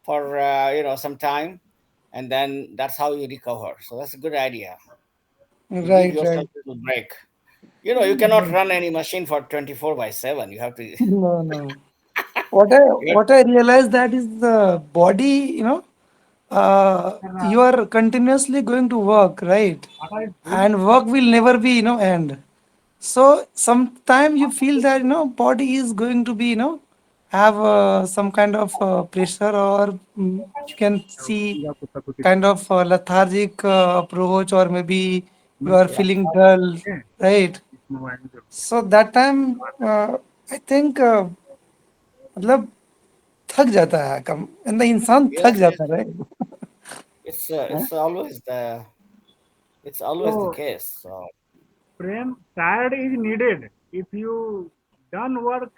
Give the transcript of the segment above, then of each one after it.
for some time, and then that's how you recover. So that's a good idea. You give Right, yourself right. a little break. You cannot run any machine for 24/7. You have to. No, no. What I you what I realized that is the body, you are continuously going to work, right? And work will never be, end. So sometime you feel that body is going to be have some kind of pressure, or you can see kind of lethargic approach, or maybe you are yeah. feeling dull, right? So that time I think मतलब थक जाता है कम, मतलब इंसान थक Yes, जाता yes. है, right? It's always the So, case. So Prem, tired is needed. If you done work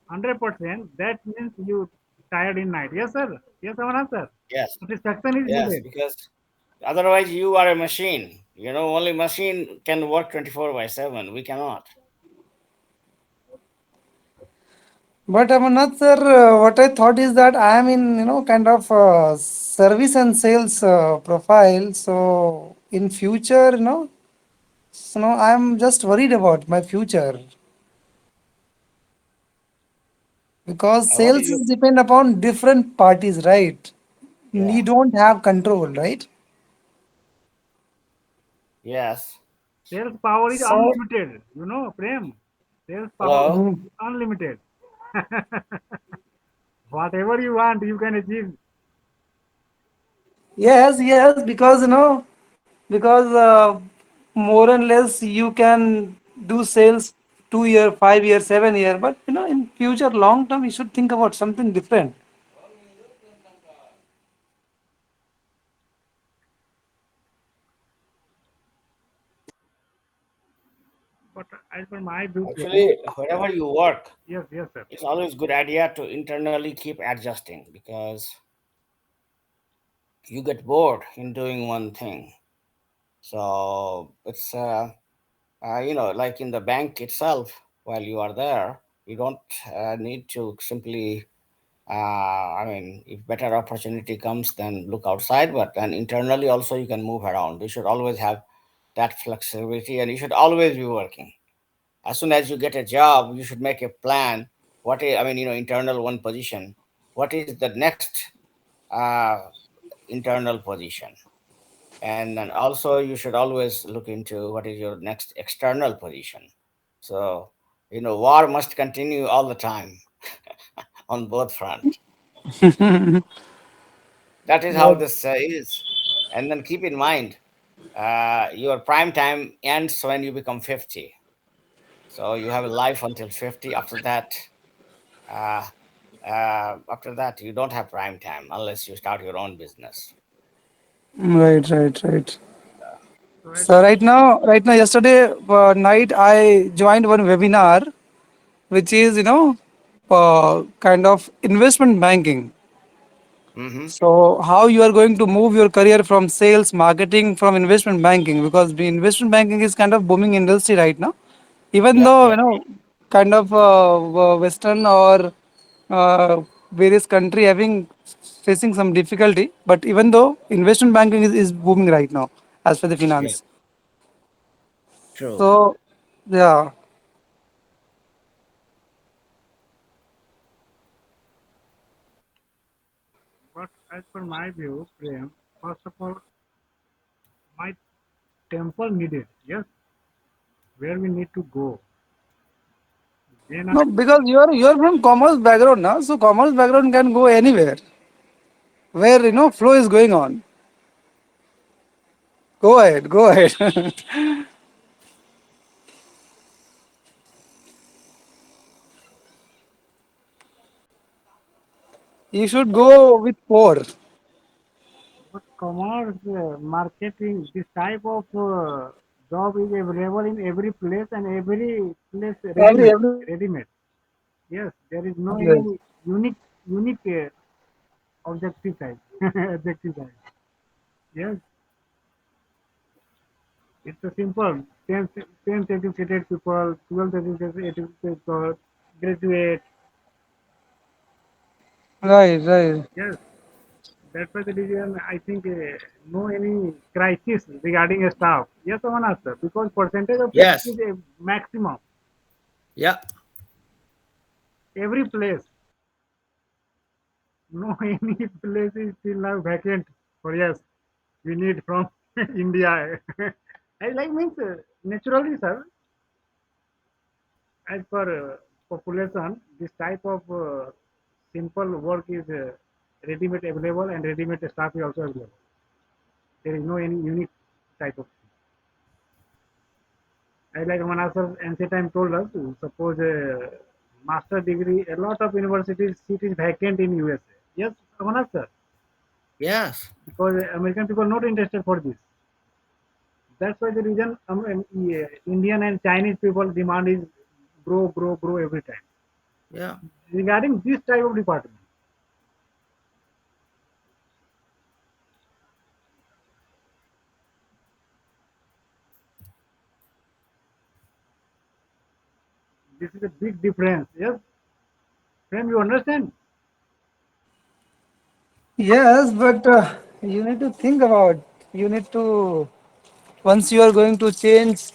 100%, that means you tired in night. Yes, sir. Yes, Amarnath sir. yes, Satisfaction is yes, needed. because otherwise you are a machine. Only machine can work 24/7. We cannot. But Amarnath sir, what I thought is that I am in kind of service and sales profile. So in future, I am just worried about my future, because What is sales your is depend upon different parties, right? You yeah? don't have control, right? Yes. Sales power is So unlimited. You know, Prem. Sales power Hello. mm, is unlimited. Whatever you want, you can achieve. yes, yes, because because more and less you can do sales 2 year, 5 year, 7 year, but in future long term you should think about something different. But as per my view, Prem, Actually, wherever you work, yes, yes, sir. it's always good idea to internally keep adjusting because you get bored in doing one thing. So it's like in the bank itself, while you are there, you don't need to simply. I mean, if better opportunity comes, then look outside. But then internally also, you can move around. You should always have that flexibility, and you should always be working. As soon as you get a job, you should make a plan. What is, I mean, internal one position. What is the next uh, internal position? And then also, you should always look into what is your next external position. So, war must continue all the time on both front. That is how Right. this is. And then keep in mind, your prime time ends when you become 50. So you have a life until 50. Uh, after that, you don't have prime time unless you start your own business. Right, right, right. So as So right now, yesterday night I joined one webinar, which is kind of investment banking. Mm-hmm. So how you are going to move your career from sales, marketing, from investment banking, because the investment banking is kind of booming industry right now. Even Yeah, though yeah, kind of Western or various country having facing some difficulty, but even though investment banking is booming right now as per the yeah. finance. True. So yeah, but as per my view, Prem, first of all, my temple needed. Yes, where we need to go. Then I no, because you are from commerce background now, so commerce background can go anywhere where flow is going on. Go ahead, go ahead. You should go with four. but commerce, marketing, this type of job is available in every place and every place ready-made. Every Ready-made. Yes, there is no yes. any unique objective type. Objective type. Yes, it's a simple 10th educated people, 12th educated people, graduate. Right, right. Yes. That's why the reason I think no any crisis regarding staff. Yes, someone asked, because percentage of staff Yes. is a maximum. Yeah. Every place, no any place is still now vacant. For yes, we need from India. I like means naturally, sir. As per population, this type of simple work is ready-made available and ready-made staff is also available. There is no any unique type of thing. I like Manas sir ancient time told us, suppose a master degree, a lot of universities seat is vacant in USA. Yes, Manas sir, Yes. because American people not interested for this. That's why the reason Indian and Chinese people demand is grow, grow, grow every time. Yeah. Regarding this type of department, this is a big difference. Yes, friend, you understand? Yes, but you need to think about. You need to once you are going to change.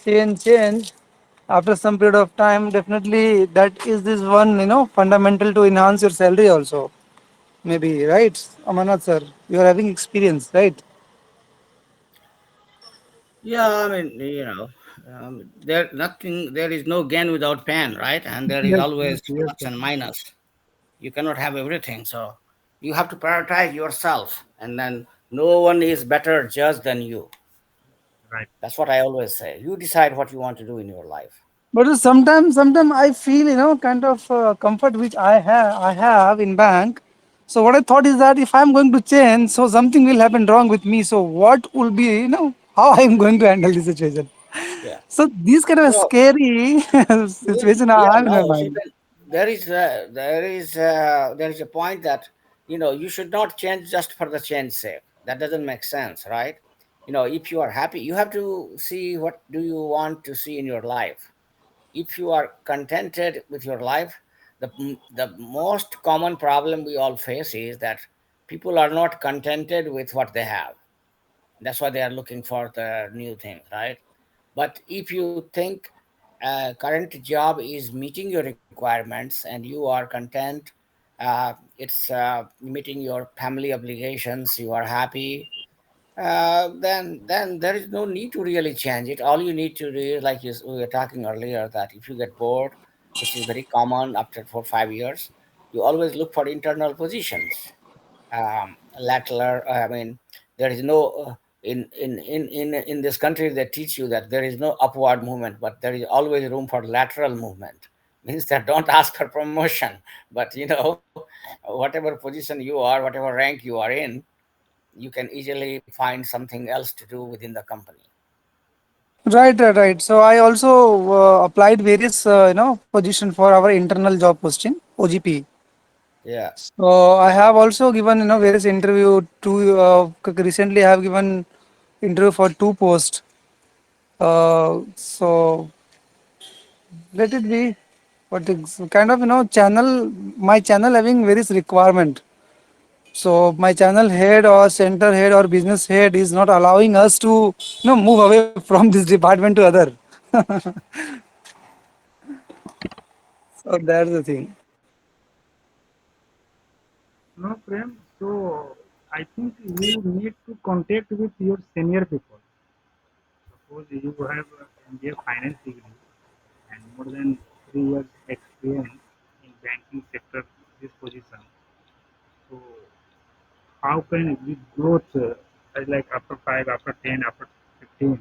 After some period of time, definitely that is this one fundamental to enhance your salary also. Maybe right, Amanat sir. You are having experience, right? Yeah, I mean, there is no gain without pain, right? And there is Yes, yes, always yes, plus sir. and minus. You cannot have everything. So you have to prioritize yourself. And then no one is better judged than you. Right. That's what I always say. You decide what you want to do in your life. But sometimes I feel kind of comfort which I have in bank. So what I thought is that if I'm going to change, so something will happen wrong with me. So what will be how I am going to handle this situation? Yeah. So these kind of a So scary situation I yeah, have in my no. See, mind. there is a point that you should not change just for the change sake. That doesn't make sense, right? If you are happy, you have to see what do you want to see in your life. If you are contented with your life, the most common problem we all face is that people are not contented with what they have. That's why they are looking for the new thing, right? But if you think current job is meeting your requirements and you are content, it's meeting your family obligations, you are happy, then there is no need to really change it. All you need to do is, like we were talking earlier, that if you get bored, which is very common after 4 5 years, you always look for internal positions. Lateral, I mean, there is no in this country they teach you that there is no upward movement, but there is always room for lateral movement. Means that don't ask for promotion, but whatever position you are, whatever rank you are in, you can easily find something else to do within the company. Right. So I also applied various position for our internal job posting OGP. Yeah. So I have also given various interview to recently I have given interview for two posts. So let it be what is kind of channel my channel having various requirement. So my channel head or center head or business head is not allowing us to move away from this department to other. So that's the thing. No, Prem. So I think you need to contact with your senior people. Suppose you have MBA finance degree and more than 3 years experience in banking sector, this position. So how can we growth like after 5, after 10, after 15?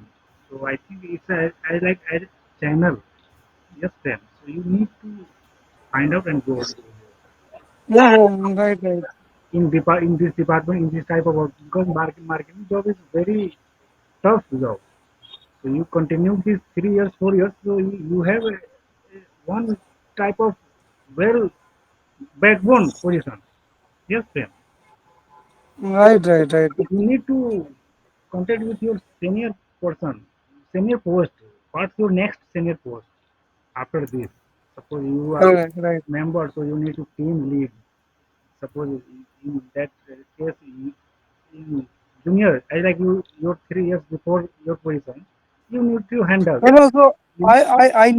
So I think it's I like a channel. Yes, Prem. So you need to find out and go Yeah, right. in this department, in this type of work, because marketing job is very tough job. So you continue this 3 years, 4 years, so you have one type of well backbone position. Yes, Prem. Right. You need to contact with your senior person, senior post. What's your next senior post after this? Suppose you are member, so you need to team lead. Suppose in that case, senior, I like you, you're 3 years before your position, you need to handle. No, no, so You, I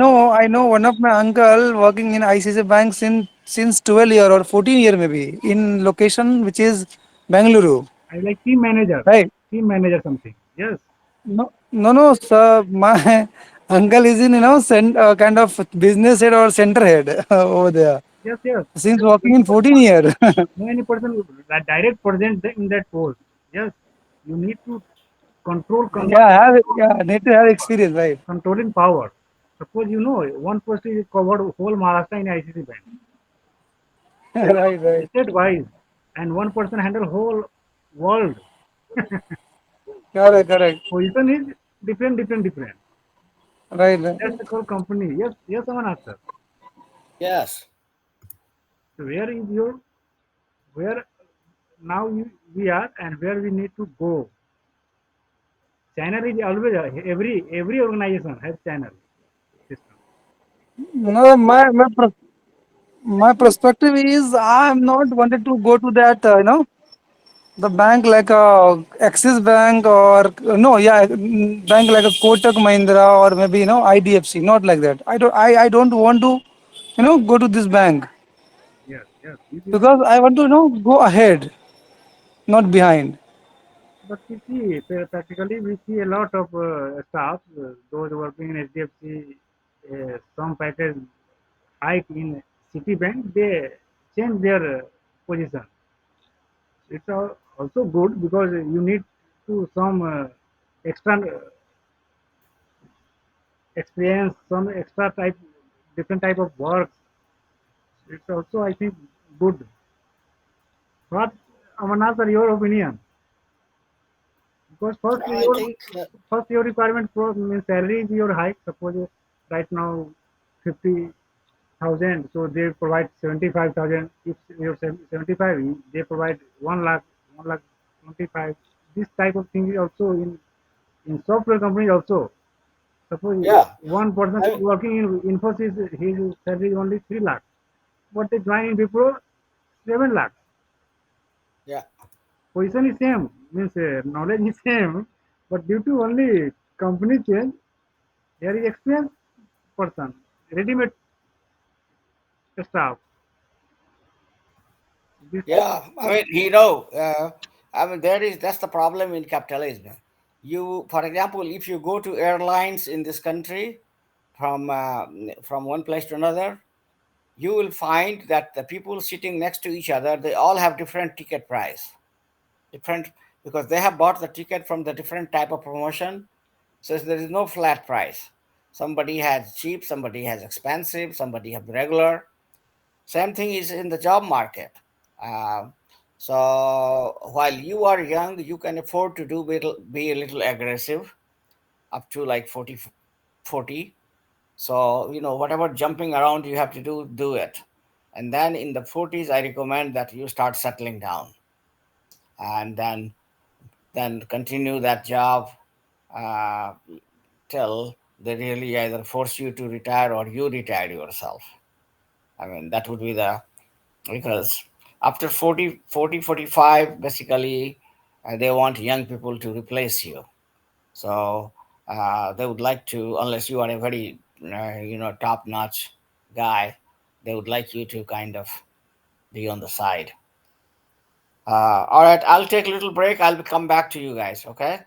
know one of my uncle working in ICC bank since 12 year or 14 year maybe in location which is Bangalore, I like right? team manager something. Yes, No, no, no, sir. My uncle is in kind of business head or center head over there yes, yes. since Yes, working in 14 year. no any person that direct present in that post. Yes, you need to Yeah, need to have experience, right? controlling power. Suppose you know one post is covered whole Maharashtra in ICC bank, Right, right, state wise, and one person handle whole world. correct, correct, Position is different. right, right. That's the whole company. Yes, yes, someone answer. Yes. So where is your where now we are and where we need to go. Channel is always every organization has channel system. No, my perspective is I'm not wanted to go to that the bank like a Axis Bank or no, yeah, bank like a Kotak Mahindra or maybe IDFC, not like that. I don't want to go to this bank Yes, yes. This is, because I want to go ahead, not behind. but we see practically we see a lot of staff, those working in HDFC, some package hike in Citibank, they change their position. It's also good because you need to some extra experience, some extra type, different type of work. It's also, I think, good. What, Amarnath, are your opinion? Because I think, first your requirement for means salary is your hike. Suppose right now 50,000, so they provide 75,000. If you're 75, they provide 1 lakh, 1 lakh 25. This type of thing is also in software companies also. Suppose yeah. one person I is mean, working in Infosys, his salary is only 3 lakh. But they join in Wipro 7 lakh. yeah, Position is same, means knowledge is same, but due to only company change, there is experienced person, ready-made staff. This type yeah. I mean, I mean, that's the problem in capitalism. For example, if you go to airlines in this country from one place to another, you will find that the people sitting next to each other, they all have different ticket price, different because they have bought the ticket from the different type of promotion. So there is no flat price. Somebody has cheap, somebody has expensive, somebody have regular. Same thing is in the job market. Um, so while you are young, you can afford to be a little aggressive up to like 40. So, whatever jumping around you have to do it. And then in the 40s, I recommend that you start settling down and then continue that job uh, till they really either force you to retire or you retire yourself. I mean, that would be because after 45, basically, they want young people to replace you. So they would like to, unless you are a very, top notch guy, they would like you to kind of be on the side. All right, I'll take a little break. I'll come back to you guys, okay?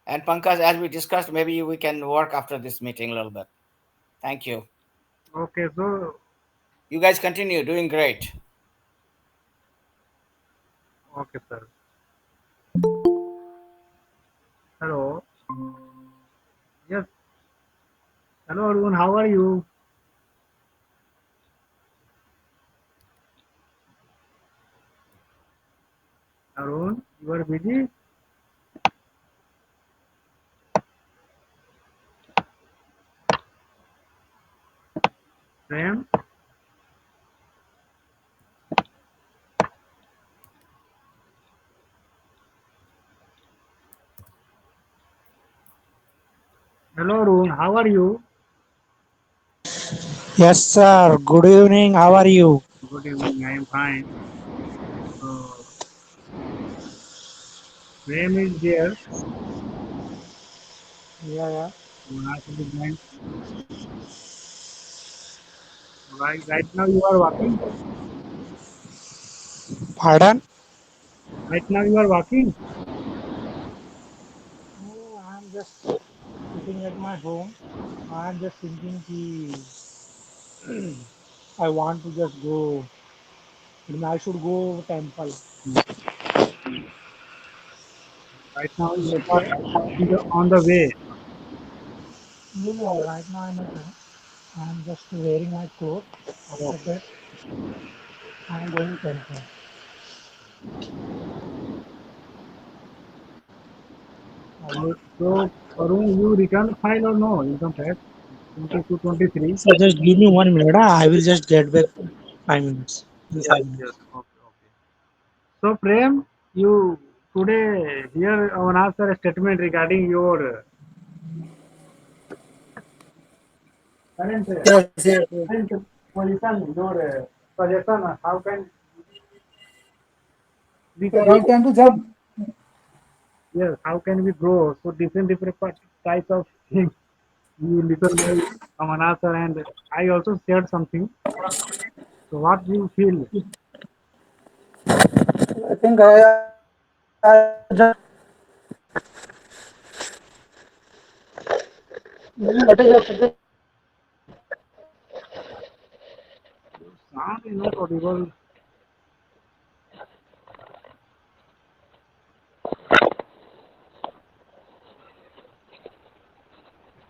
And Pankaj, as we discussed, maybe we can work after this meeting a little bit. Thank you. okay. So You guys continue doing great. okay, sir. Hello. Yes. Hello, Arun. How are you? Arun, you are busy. Prem. Hello, Arun. How are you? Yes, sir. Good evening. How are you? Good evening. I am fine. So Prem is there. Yeah, yeah. Awanas will be joined. Right now you are walking. Pardon? Right now you are walking. No, I'm just sitting at my home. I'm just thinking ki I want to just go. I should go temple. Right now you Let's are say, on the way. no, right now I'm at home. I'm just wearing my clothes. Oh, After that, I'm going temple. so Arun, you return file or no? Income tax 22, 23. So just give me 1 minute. I will just get back 5 minutes. In Yes, 5 minutes. yes. Okay, okay. So Prem, you today hear on answer a statement regarding your current Yes, yes, yes. current position, your suggestion. How can we So grow? right time to jump. Yes, how can we grow? So different types of things. You listen by Amanasa and I also shared something. So what do you feel? I think I have to jump. What is your suggestion? Sound is not audible.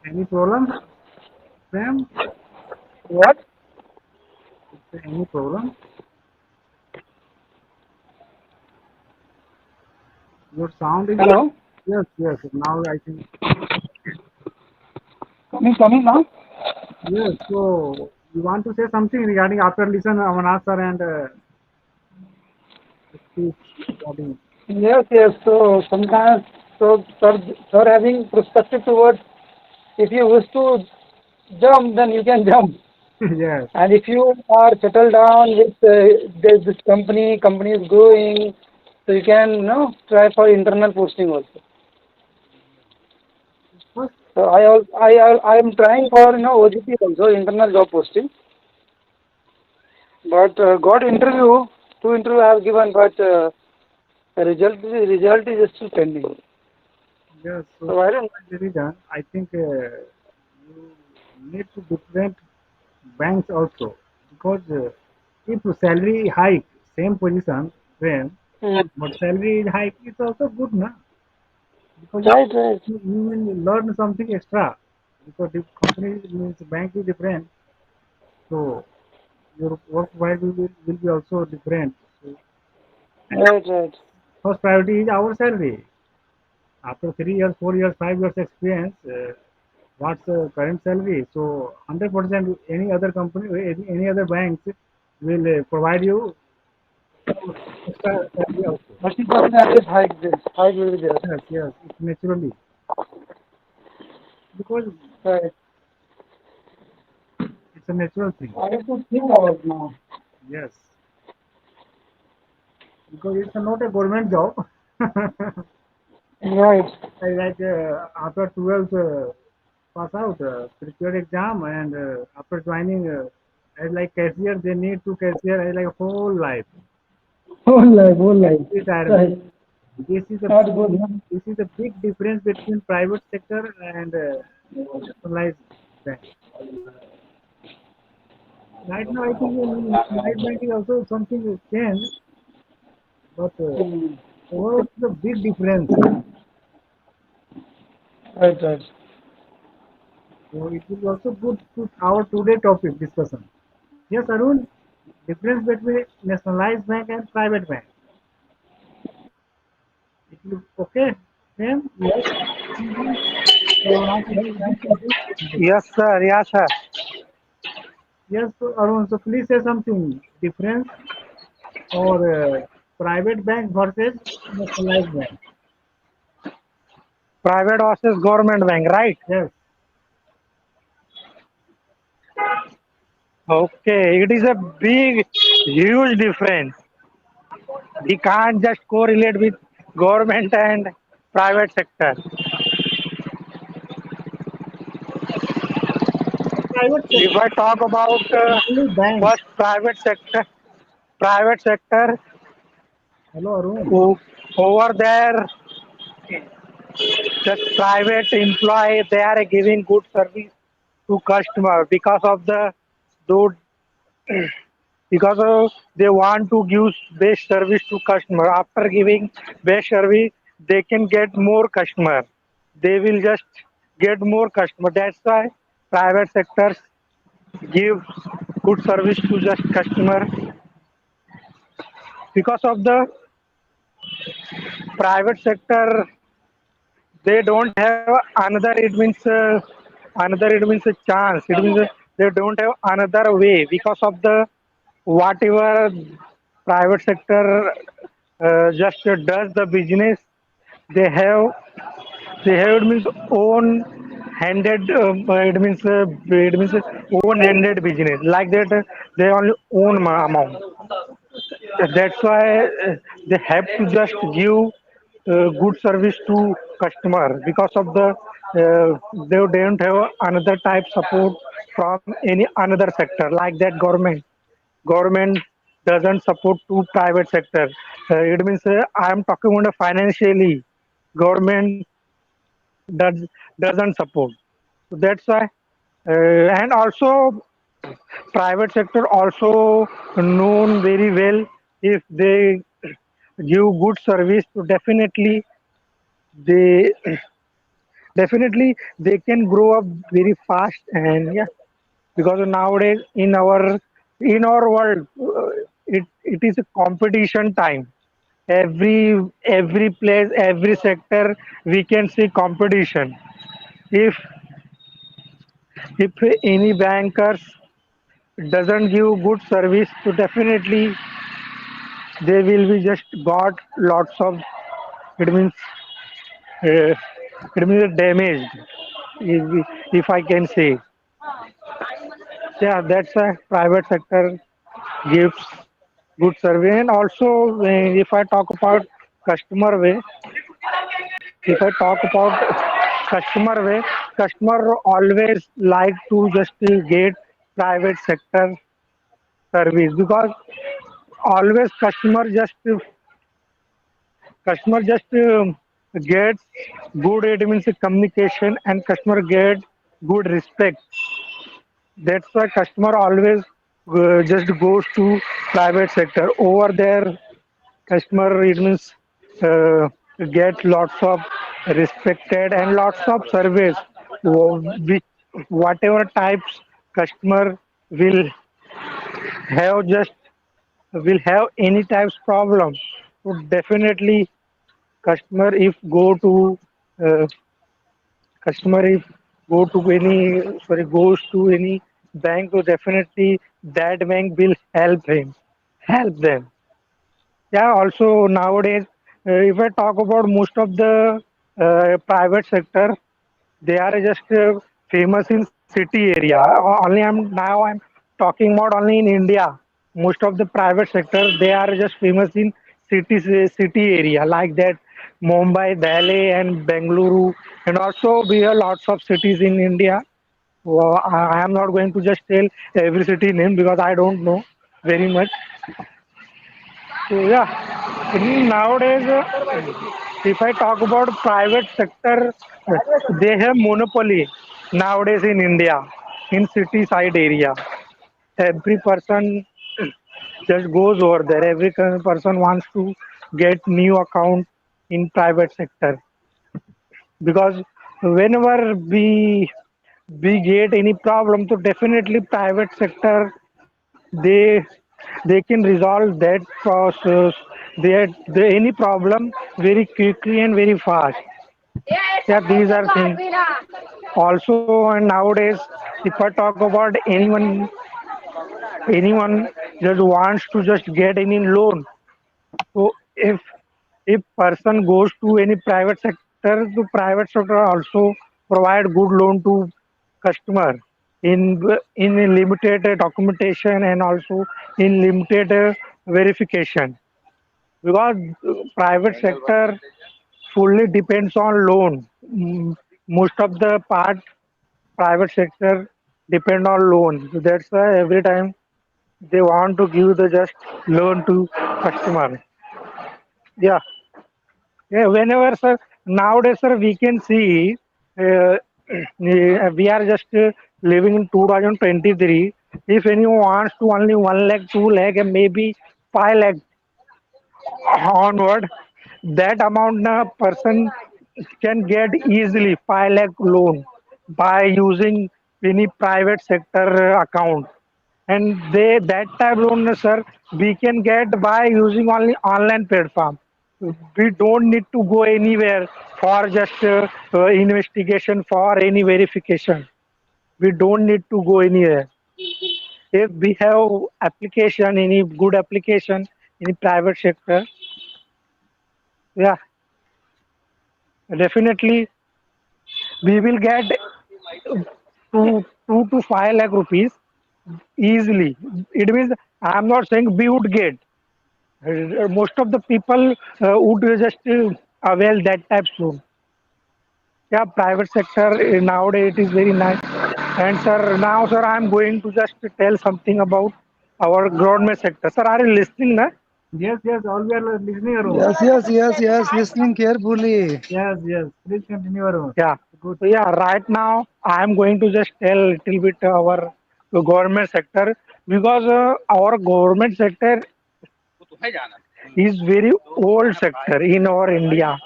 Any problem, Sam? What? Is there any problem? Your sound is Hello. yes, yes. Now I think Coming now. yes. So you want to say something regarding after listen Amanasa and speech regarding Yes, yes. So sometimes, for having perspective towards, if you wish to jump, then you can jump. yes. And if you are settled down with this company is growing, so you can try for internal posting also. First, So I am trying for OGP also, internal job posting, but got interview, two interview I have given, but result is still pending. yes. So So I don't. the reason I think you need to different banks also because if salary hike same position same Mm. but salary hike is also good na because Right, right, you will learn something extra because the company means bank is different so your work value will be also different so right, right, first priority is our salary after 3 years 4 years 5 years experience what's the current salary so 100% any other company any other banks will provide you extra salary also. 30% at least hike this. Hike will be there. Yes, yes, it's naturally because Right. it's a natural thing. I have to think about now. Yes, because it's not a government job. Right. Like after 12th pass out, prepare exam, and after joining as like cashier, they need to cashier as like whole life Whole life, whole life. retirement. Right. This is a Not good. No? this is a big difference between private sector and nationalized bank. Right now, I think in nationalized bank is also something changed, but Mm. overall, it's a big difference. Right, right. So it will also good to our today topic discussion. Yes, Arun, difference between nationalized bank and private bank. It will okay. Then Yes. So now to Yes, sir. Yes, sir. yes, so Arun. So please say something difference or private bank versus nationalized bank. Private versus government bank, right? Yes, Okay. It is a big, huge difference. We can't just correlate with. government and private sector. Private If sector, I talk about only bank. first private sector Hello, Arun. over there, the private employee they are giving good service to customer though because they want to give best service to customer. After giving best service, they can get more customer. They will just get more customer. That's why private sectors give good service to just customer. Because of the private sector, they don't have another it means a chance. It means they don't have another way because of the whatever private sector just does the business. They have they have it means own handed it means own handed business like that. They only own amount. That's why they have to just give good service to customer because of they don't have another type support from any another sector like that. Government doesn't support to private sector. It means I am talking about financially. Government does doesn't support. So that's why and also private sector also known very well if they give good service so they definitely they can grow up very fast. And yeah, because nowadays in our world it is a competition time. Every place, every sector, we can see competition. If if any bankers doesn't give good service, so definitely they will be just got lots of it means uh, it means damaged, if I can say. Yeah, that's why private sector gives good service. And also if I talk about customer way if I talk about customer way, customer always like to just get private sector service because always customer just gets good it means communication and customer get good respect. That's why customer always just goes to private sector. Over there customer it means uh, get lots of respected and lots of service which whatever types customer will just will have any types problem. So definitely customer if go to uh, customer if go to any sorry goes to any bank, so definitely that bank will help them. Yeah, also nowadays, if I talk about most of the private sector, they are just famous in city area. Only I'm talking about only in India. Most of the private sector they are just famous in city area like that, Mumbai, Delhi, and Bengaluru, and also we have lots of cities in India. Well, I am not going to just tell every city name because I don't know very much. So yeah, nowadays, if I talk about private sector, they have monopoly nowadays in India, in city side area. Every person just goes over there. Every person wants to get new account in private sector because whenever we get any problem, so definitely private sector they can resolve that process any problem very quickly and very fast. Yeah, these are things also. And nowadays if I talk about anyone just wants to just get any loan, so if person goes to any private sector, the private sector also provide good loan to customer in in a limited documentation and also in limited verification. because private sector fully depends on loan. Most of the part private sector depend on loan. So that's why every time they want to give the just loan to customer. Yeah, yeah. Whenever sir, nowadays sir, we can see uh, we are just living in 2023. If anyone wants to only 1 lakh, 2 lakh, and maybe 5 lakh onward, that amount person can get easily 5 lakh loan by using any private sector account. And they that type loan, sir, we can get by using only online platform. We don't need to go anywhere for just investigation for any verification. We don't need to go anywhere. If we have application, any good application in private sector, yeah, definitely we will get 2 to 5 lakh rupees easily. It means I'm not saying we would get. Most of the people would just avail that type loan. Yeah, private sector nowadays it is very nice. And sir, now sir, I'm going to just tell something about our government sector. Sir, are you listening? Na? Yes, yes, all we are listening, Arun. Yes, yes, yes, yes. Listening carefully. Yes, yes. Please continue, Arun. Yeah. Good. So yeah, right now I'm going to just tell a little bit our government sector because our government sector is very old sector in our India.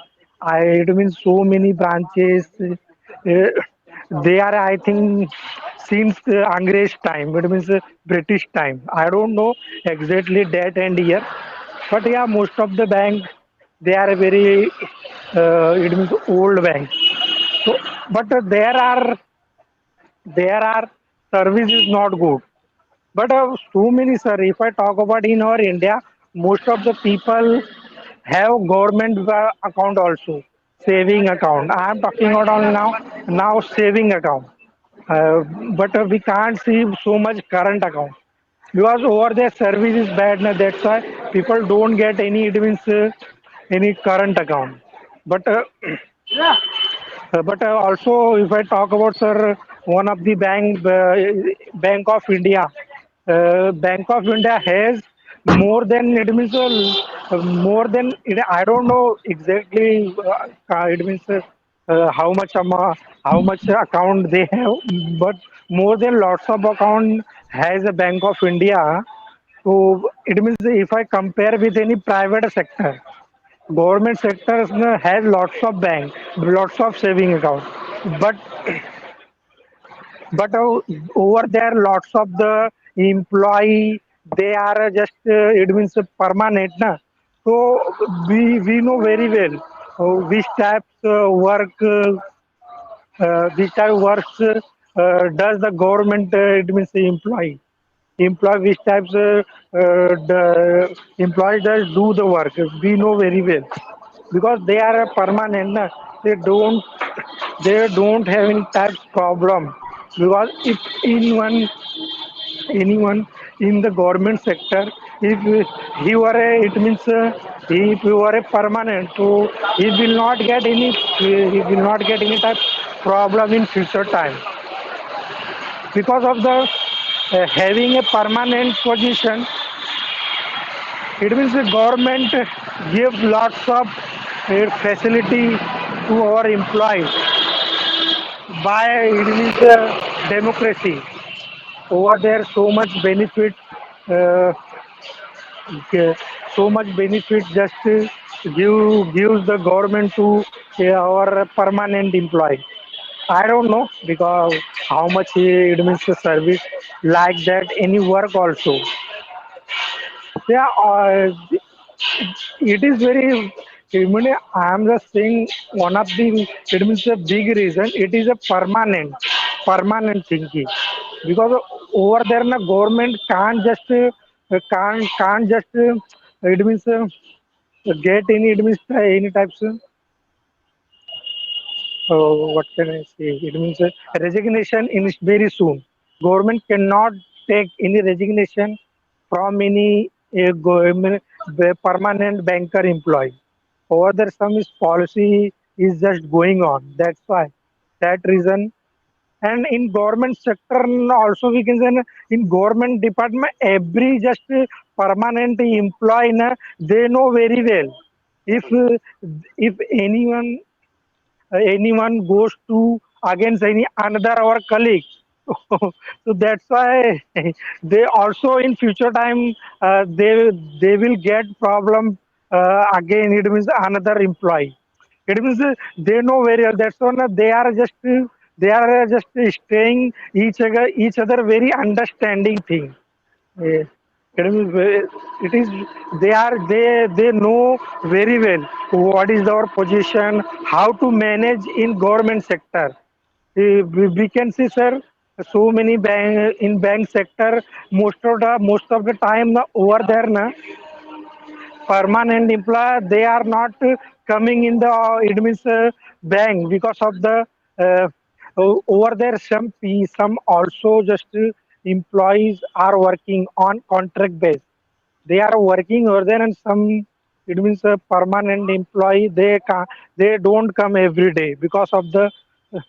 It means so many branches. They are, I think, since Angrez time. It means British time. I don't know exactly date and year, but yeah, most of the bank they are very. It means old bank. So, but there are service is not good. But so many, sir. If I talk about in our India, most of the people have government account also, saving account. I am talking about only now saving account. Uh, but we can't see so much current account because over there service is bad. Now that's why people don't get any. It means any current account. But also, if I talk about sir, one of the Bank of India, Bank of India has more than it means more than I don't know exactly. It means how much account they have, but more than lots of account has a Bank of India. So it means if I compare with any private sector, government sectors has lots of bank, lots of saving account, but but over there lots of the employee they are just it means permanent na. So we know very well which types which type works does the government it means employee which types the employee does do the work. We know very well because they are a permanent. Na, they don't have any types problem because if anyone in the government sector, if he were a it means if you are a permanent, so he will not get any type problem in future time because of the having a permanent position. It means the government gives lots of facility to our employees by it means democracy. Over there, uh, so much benefit just gives the government to our permanent employee. I don't know because how much it means the service like that any work also. Yeah, it is very. I mean, I am just saying one of the it means a big reason. It is a permanent thinking because over there, the government can't just it means get any it means any types. What can I say? It means resignation in very soon. Government cannot take any resignation from any government. permanent banker employee. Over there, some is policy is just going on. That's why that reason. And in government sector also we can say in government department every just permanent employee they know very well if anyone goes to against any another our colleague. So that's why they also in future time they will get problem again. It means another employee. It means they know very well. That's why they are just staying each other very understanding thing. Eh, It is, it is they know very well what is our position, how to manage in government sector. We can see, sir, so many bank sector. Most of the time over there na permanent employee they are not coming in the it means bank because of the uh, over there some also just employees are working on contract base. They are working over there, and some it means a permanent employee they don't come every day because of the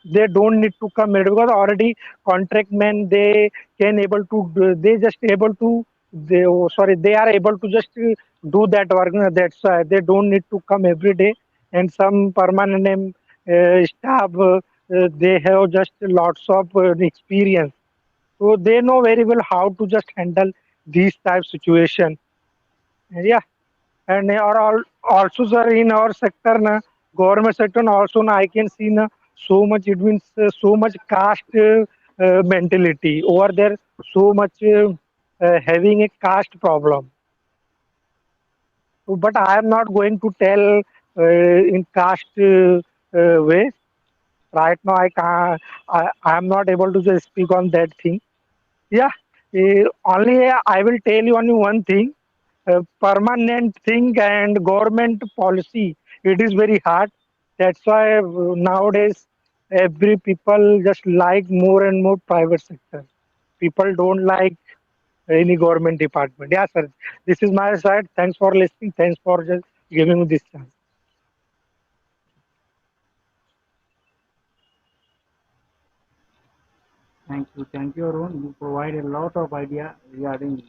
they don't need to come every because already contract men they can able to they just able to they oh, sorry they are able to just do that work. That's why they don't need to come every day. And some permanent staff they have just lots of experience, so they know very well how to just handle these type situation. Yeah, and or also sir in our sector na government sector na also na I can see na so much it means so much caste mentality over there, so much having a caste problem. So, but I am not going to tell in caste way right now. I am not able to just speak on that thing. Yeah, only I will tell you only one thing. Permanent thing and government policy. It is very hard. That's why nowadays every people just like more and more private sector. People don't like any government department. Yeah, sir. This is my side. Thanks for listening. Thanks for just giving me this chance. Thank you, Arun. You provide a lot of idea regarding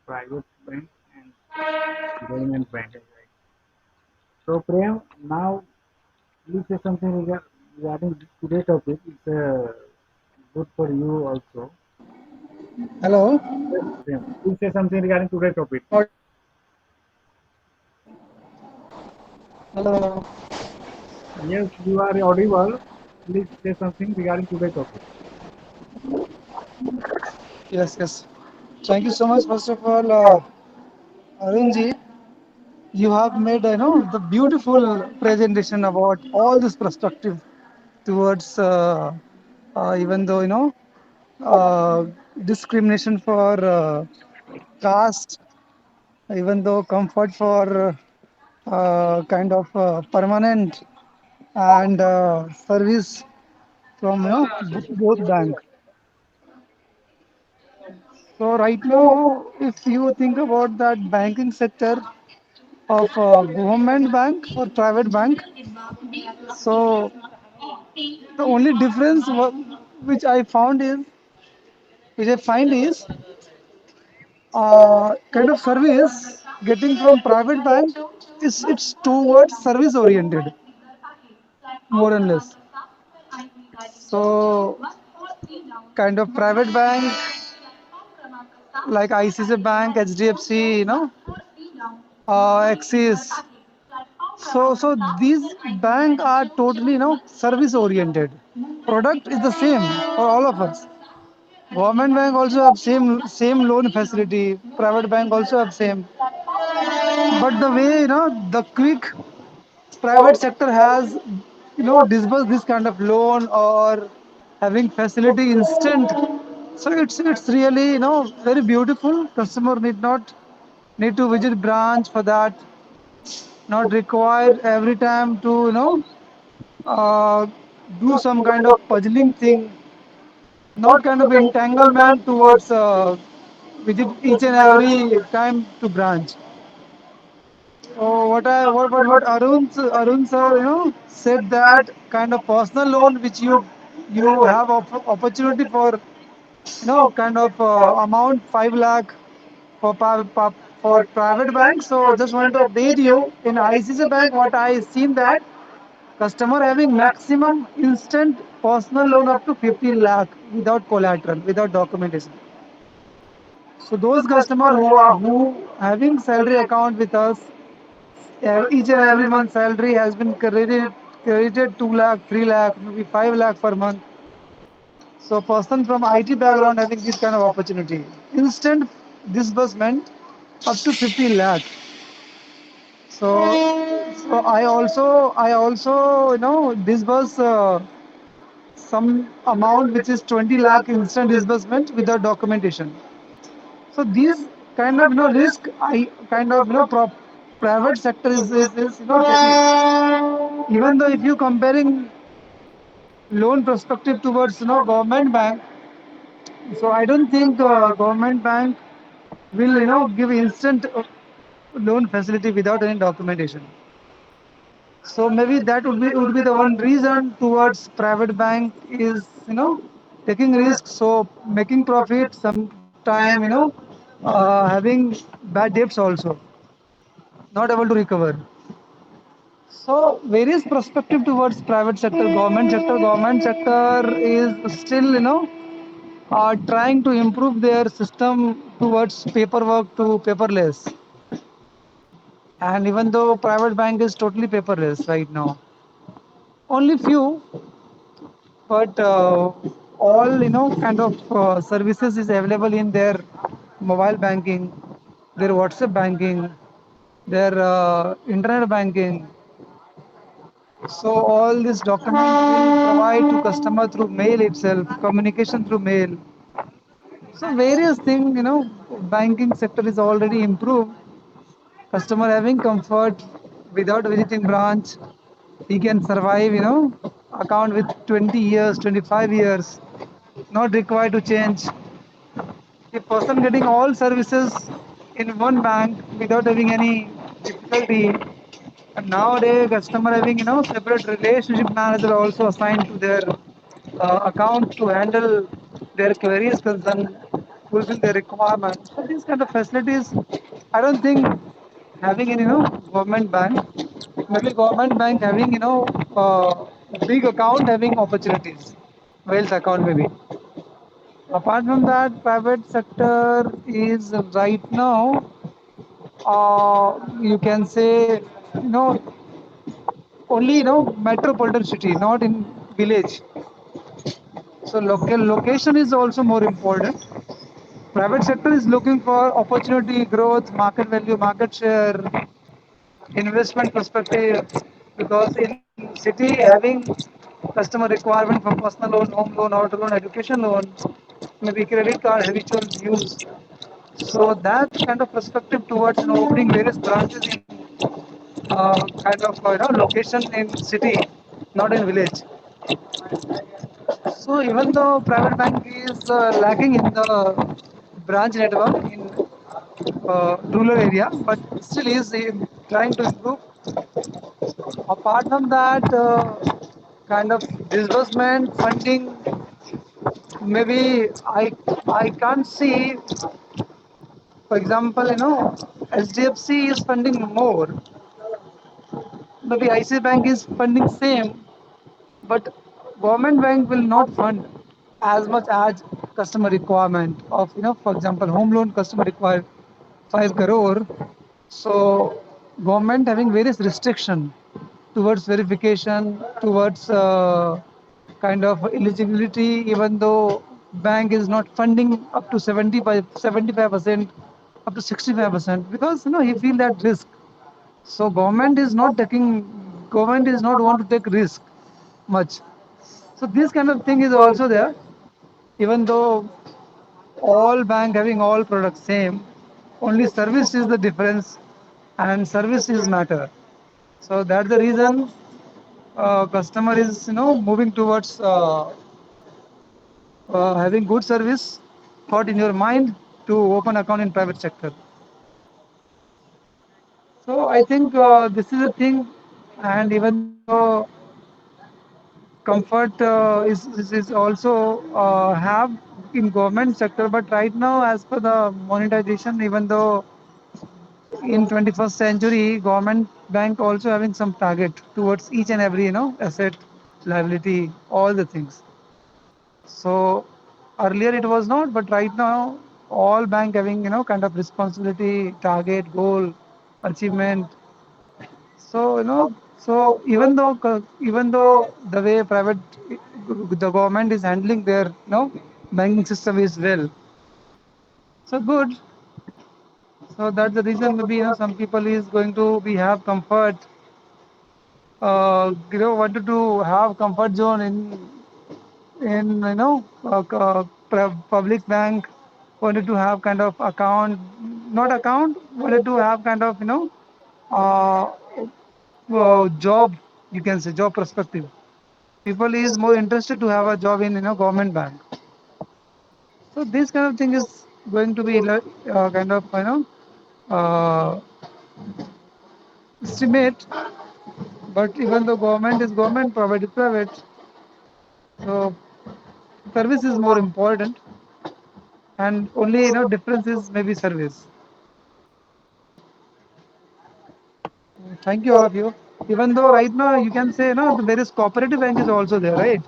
private bank and government bank. Right? So, Prem, now please say something regarding today's topic. It's good for you also. Hello. Yes, Prem. Please say something regarding today's topic. Hello. Yes, you are audible. Please say something regarding today's topic. Yes, yes. Thank you so much. First of all, Arunji, you have made the beautiful presentation about all this perspective towards even though uh, discrimination for caste, even though comfort for kind of permanent and service from both bank. So right now, if you think about that banking sector of government bank or private bank, so the only difference which I found is which I find is kind of service getting from private bank is it's towards service oriented more and less. So kind of private bank like ICC Bank, HDFC, Axis. So these bank are totally service oriented. Product is the same for all of us. Government bank also have same loan facility. Private bank also have same. But the way the quick private sector has disbursed this kind of loan or having facility instant. So it's really very beautiful. Customer need to visit branch for that. Not required every time to uh, do some kind of puzzling thing. Not kind of entanglement towards visit each and every time to branch. Oh, what Arun sir, said that kind of personal loan which you have opportunity for, kind of amount 5 lakh for for private bank. So just wanted to update you in ICC bank. What I seen that customer having maximum instant personal loan up to 15 lakh without collateral, without documentation. So those customer who having salary account with us, each and every month salary has been credited 2 lakh, 3 lakh, maybe 5 lakh per month. So person from IT background having this kind of opportunity, instant disbursement up to 50 lakh. So I also disburse some amount which is 20 lakh instant disbursement without documentation. So these kind of risk I kind of private sector is taking. Even though if you comparing loan perspective towards government bank, so I don't think government bank will give instant loan facility without any documentation. So maybe that would be the one reason towards private bank is taking risk, so making profit sometime, having bad debts also, not able to recover. So various perspective towards private sector, government sector. Government sector is still are trying to improve their system towards paperwork to paperless. And even though private bank is totally paperless right now, only few, but all kind of services is available in their mobile banking, their WhatsApp banking, their internet banking. So all these documents will provide to customer through mail itself, communication through mail. So various things, banking sector is already improved. Customer having comfort without visiting branch, he can survive, account with 20 years, 25 years, not required to change. A person getting all services in one bank without having any difficulty. And nowadays, customer having separate relationship manager also assigned to their account to handle their queries concern, fulfill their requirements. So these kind of facilities, I don't think having in government bank. Maybe government bank having big account having opportunities, wealth account maybe. Apart from that, private sector is right now, you can say, only metropolitan city, not in village. So local location is also more important. Private sector is looking for opportunity, growth, market value, market share, investment perspective, because in city having customer requirement for personal loan, home loan, auto loan, education loan, maybe credit card habitual use. So that kind of perspective towards opening various branches in kind of location in city, not in village. So even though private bank is lacking in the branch network in rural area, but still is trying to improve. Apart from that, kind of disbursement funding, maybe I can't see. For example, SDFC is funding more. Maybe IC Bank is funding same, but government bank will not fund as much as customer requirement of for example home loan customer required 5 crore. So government having various restriction towards verification, towards kind of eligibility, even though bank is not funding up to 75% up to 65%, because he feel that risk. So government is not want to take risk much. So this kind of thing is also there. Even though all bank having all products same, only service is the difference, and service is matter. So that's the reason customer is moving towards having good service. Thought in your mind. to open account in private sector. So I think this is a thing, and even though comfort is also have in government sector, but right now as per the monetization, even though in 21st century government bank also having some target towards each and every asset, liability, all the things. So earlier it was not, but right now all bank having kind of responsibility, target, goal, achievement. So so even though the way private, the government is handling their banking system is well, so good. So that's the reason maybe some people is going to be have comfort, wanted to have comfort zone in public bank, wanted to have kind of account, not account, wanted to have kind of uh, job, you can say job perspective. People is more interested to have a job in government bank. So this kind of thing is going to be kind of uh, estimate. But even though government is government, private is private, so service is more important, and only difference is maybe service. Thank you all of you. Even though right now you can say the various cooperative bank is also there, right?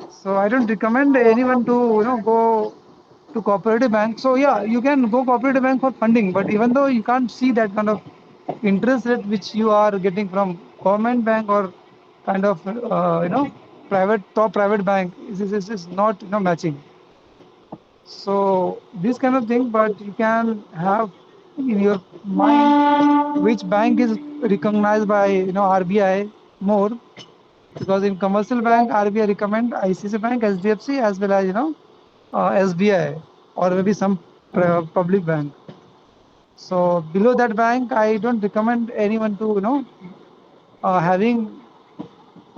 So I don't recommend anyone to go to cooperative bank. So yeah, you can go cooperative bank for funding, but even though you can't see that kind of interest rate which you are getting from government bank or kind of private, top private bank is not matching. So this kind of thing, but you can have in your mind which bank is recognized by RBI more, because in commercial bank RBI recommend ICC bank, SDFC, as well as SBI, or maybe some public bank. So below that bank, I don't recommend anyone to having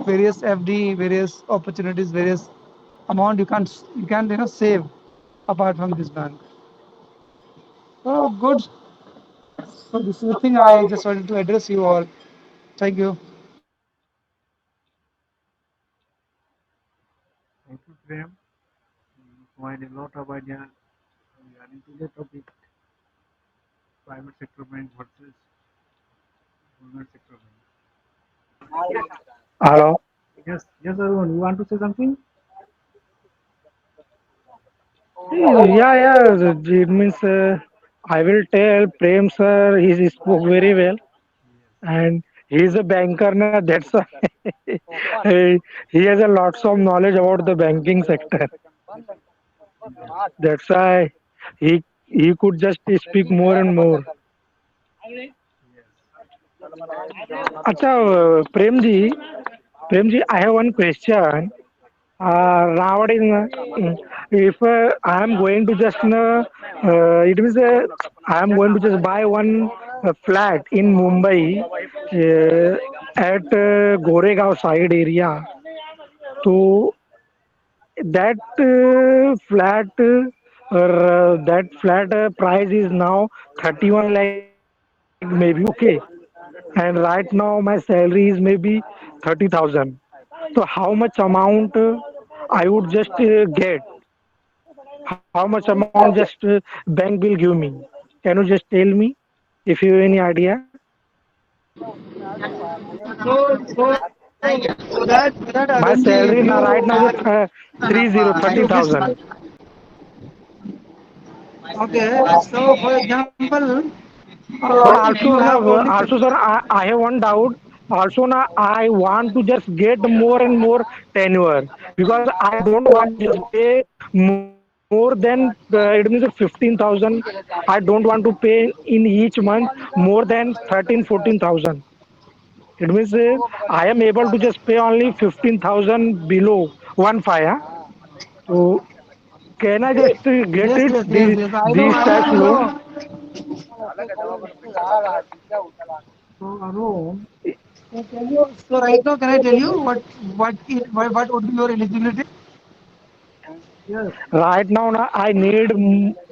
various FD, various opportunities, various amount you can save apart from this bank. So good. So this is the thing I just wanted to address you all. Thank you. Thank you, Prem. You provide a lot of idea regarding to the topic private sector bank versus government sector bank. Hello. Yes, yes, Arun, you want to say something? Yeah, yeah. It means I will tell Prem sir. He spoke very well, and he's a banker now. That's why he has a lots of knowledge about the banking sector. That's why he could just speak more and more. Yes. Acha, Prem ji, I have one question. Nowadays, if I am going to just, it means I am going to just buy one flat in Mumbai at Goregaon side area. So that flat price is now 31 lakh maybe, okay. And right now my salary is maybe 30,000. So how much amount I would just get? How much amount just bank will give me? Can you just tell me if you have any idea? So that My Arunji, if salary you now right now is are 30,000. okay, so for example, But if you also, have only also sir, I have one doubt. Also, now I want to just get more and more tenure because I don't want to just pay more than it means 15,000. I don't want to pay in each month more than 13-14,000. It means I am able to just pay only 15,000 below 1.5. So can I just get yes, it yes, yes, yes. these types I loan? know. So, Arun, So right now, can I tell you what would be your eligibility? Yes. Right now, I need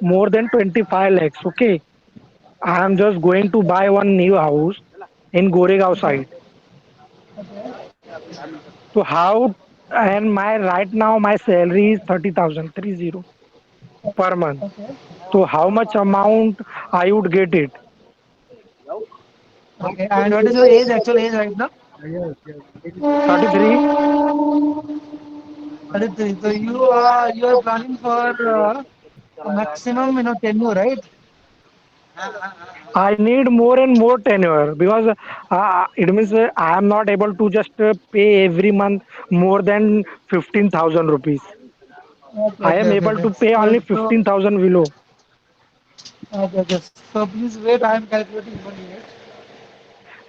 more than 25 lakhs. Okay, I am just going to buy one new house in Goregaon side. So how and my right now my salary is 30,000 30 per month. So how much amount I would get it? Okay. And what is your age, actual age right now? Yes. Yes. 33. 33. So you are planning for a maximum, tenure, right? I need more and more tenure because it means I am not able to just pay every month more than 15,000 rupees. Okay, I okay, am okay, able okay. to pay So, only so 15,000 below. okay, okay. So please wait. I am calculating 1 minute.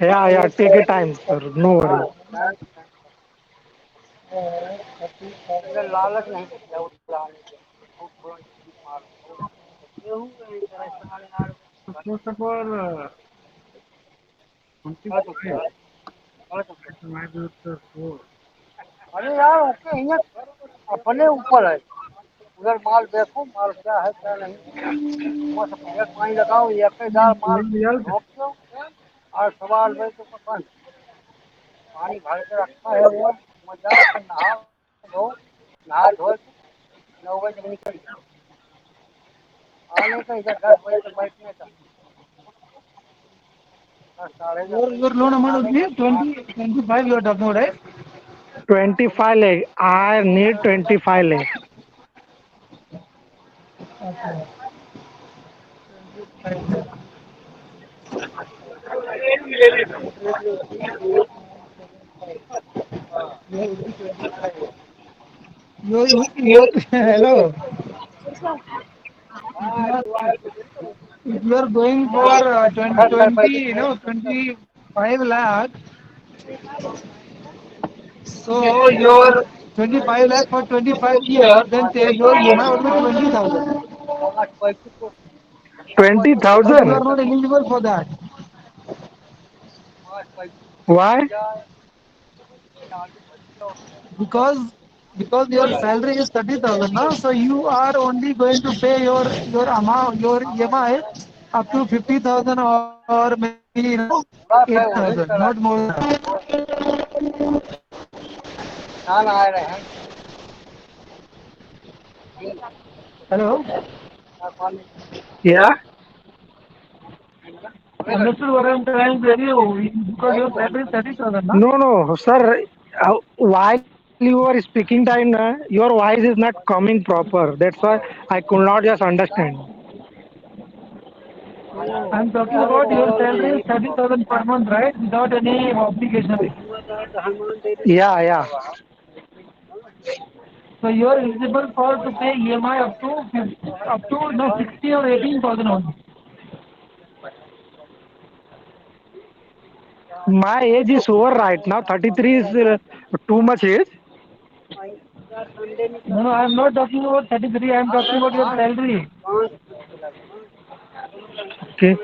Yeah, yeah, take a time, sir. No worry. 25. First of all, 25. After my view, it's 4. Health. Your loan amount would be 25. You are talking about, right? 25 lakh. I need 25 lakh. You hello. If you are going for 20, 25 lakh, so your 25 lakh for 25 years, then your EMI would be 20,000. But you are 20,000. not eligible for that Why? because because your salary is 30,000 now. So you are only going to pay your amount, your EMI up to 50,000 or maybe 8,000, not more than that. Hello, Yeah. understood what I'm trying to tell you? Because your salary is 30,000 now. No, no, sir. While you are speaking time, your voice is not coming proper. That's why I could not just understand. I'm talking about your salary is 30,000 per month, right? Without any obligation. Yeah, yeah. So you are eligible for to pay EMI up to no 60 or 18,000 only. My age is over right now. 33 is too much age. No, I am not talking about 33. I am talking about your salary. Okay.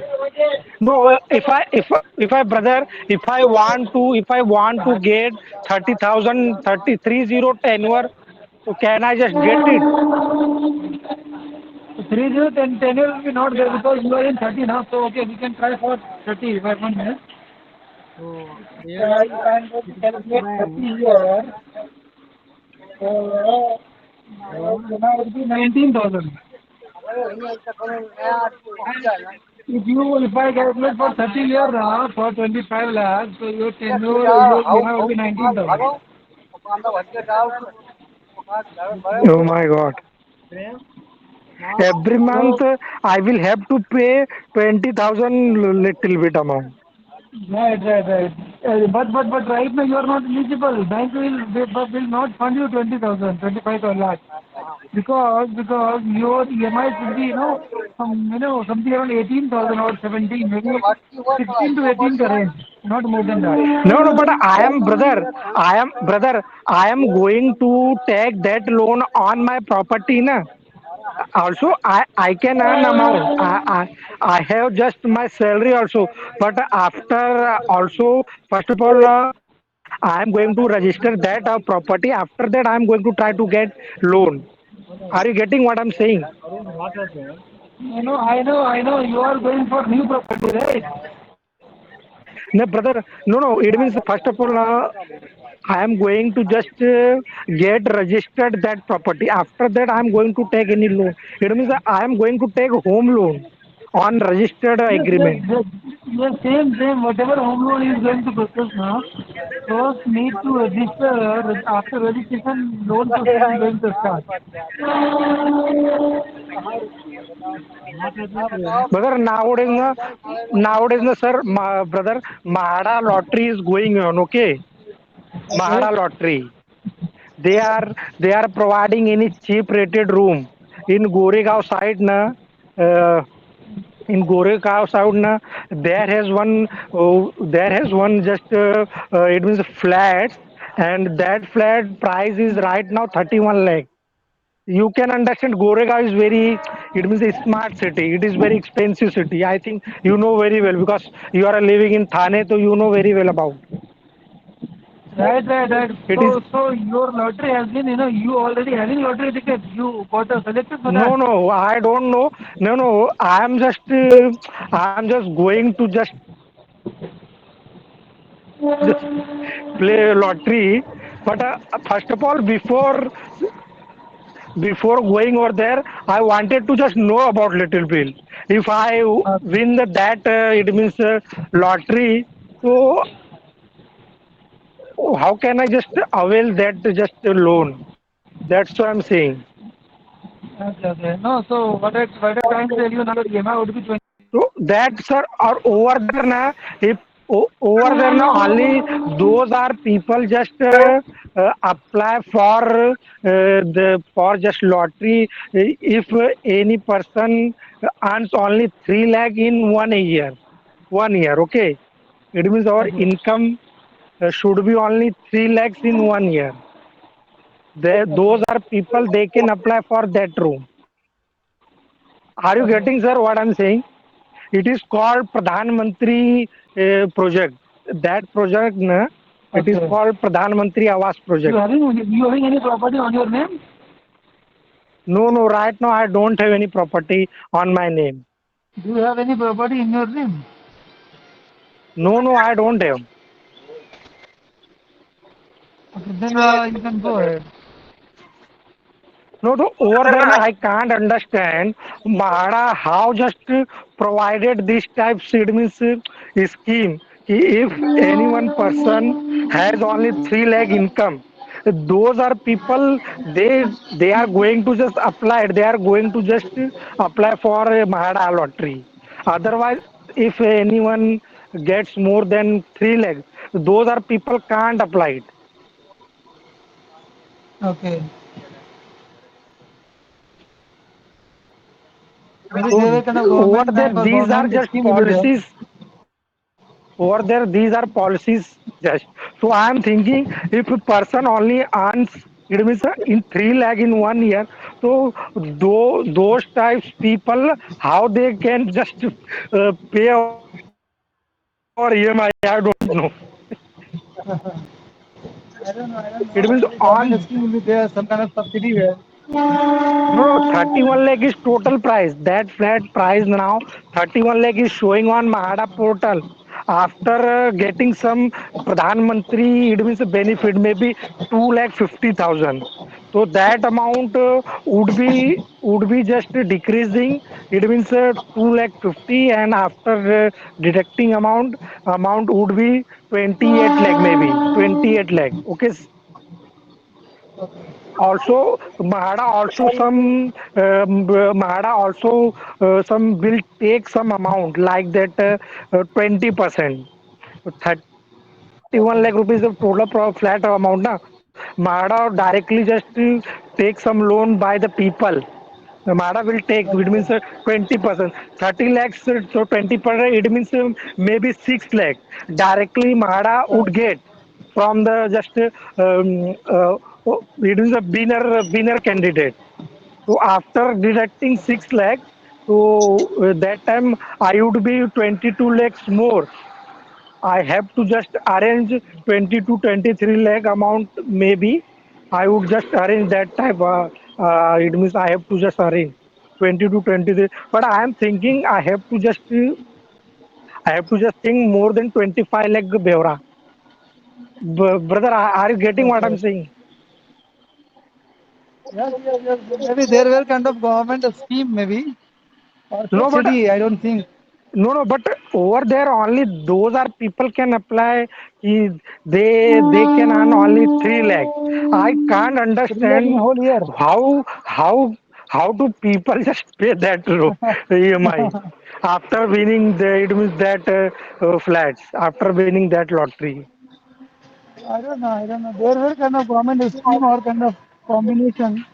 No, if I brother, if I want to get 30,000 30 tenure, so can I just get it? 30 10 years will be not there because you are in 30 now. So okay, we can try for 30 by 1 minute. So So here if I am going to it is calculate 30 explained. years, so EMI would be 19,000. If I calculate for 30 years for 25 lakhs, so your tenure, your EMI would be 19,000. Oh my God. Prem, now Every month So I will have to pay 20,000 little bit amount. right, right, right. But right now you are not eligible. Bank will not fund you 20,000, 25 lakh because your EMI should be something around 18,000 or 17, maybe 16 to 18 ka range, not more than that. No, no, but I am going to take that loan on my property, na. Also, I can earn amount. I have just my salary also, but after also, first of all, I am going to register that property. After that, I am going to try to get loan. Are you getting what I'm saying? Arun, what happened? I know. You are going for new property, right? No, brother. No, no. It means first of all, I am going to just get registered that property. After that, I am going to take any loan. It means I am going to take home loan on registered agreement. Yes, same. Whatever home loan is going to process now, first need to register. After registration, loan process is going to start. What happened, Prem? Brother, nowadays, na, sir, brother, Mahada lottery is going on. Okay, Okay. Mahada lottery. They are providing any cheap rated room in Goregaon side na. Uh, in Goregaon side na, there has one just it means flats, and that flat price is right now 31 lakh. You can understand Goregaon is very, it means a smart city. It is very expensive city. I think you know very well because you are living in Thane, so you know very well about. Right. It is So your lottery has been, you already having lottery ticket. You got a selected for that. no, I don't know. No, I'm just going to just play lottery. But first of all, before going over there, I wanted to just know about Little Bill. If I Okay. win that, it means lottery. So how can I just avail that just loan? That's what I'm saying. Okay. No, so what I trying to tell you now, your EMI would be 20. So that sir are over there now. If over there now, only those are people just apply for just lottery. If any person earns only 3 lakh in 1 year, okay. It means our Okay. income should be only 3 lakhs in 1 year. Those are people they can apply for that room. Are you Okay. getting, sir, what I'm saying? It is called Pradhan Mantri project. That project, na, it is Okay. called Pradhan Mantri Awas project. You having any property on your name? No, right now I don't have any property on my name. Do you have any property in your name? No, I don't have. Okay, then you can go ahead. No, over there, na, I can't understand Mahara how just provided this type seed means scheme. If any one person has only 3 lakh income, those are people they are going to just apply. They are going to just apply for a Mahara lottery. Otherwise, if anyone gets more than 3 lakhs, those are people can't apply it. Okay. Maybe So they were kind of over government there, bank or these are government just scheme will be there. policies. Over there, these are policies. Just so I am thinking, if a person only earns, it means in 3 lakh in 1 year. So those types people, how they can just pay our EMI? I don't know. I don't It know. means Maybe government on. scheme will be there, some kind of subsidy there. No, 31 lakh is total price. That flat price now, 31 lakh is showing on Mahada portal. After getting some Pradhan Mantri, it means a benefit, maybe 2 lakh 50,000. So that amount would be just decreasing. It means 2 lakh 50, and after deducting amount would be 28 lakh, maybe 28 lakh. Okay. Also Mahada also some will take some amount like that 20%. 31 lakh rupees of total flat amount na. Mahada directly just take some loan by the people. Mada will take, it means Okay. 20%, 30 lakhs, so 20%, it means maybe 6 lakh. Directly Mada would Okay. get from the just, it is a winner candidate. So after deducting 6 lakh, so that time I would be 22 lakhs more. I have to just arrange 20 to 23 lakh amount maybe. I would just arrange that type. It means I have to just arrange 20 to 23. But I am thinking I have to just think more than 25 lakh Beora. Brother, are you getting what Okay. I'm saying? Yes, yes, yes. Maybe there were kind of government scheme, maybe, or No, but subsidy. I don't think. no, but over there only those are people can apply. They can earn only 3 lakh. I can't 3 lakh in understand whole year. how how how do people just pay that EMI after winning the it means that flats after winning that lottery. I don't know. I don't know. There were kind of government scheme or kind of combination.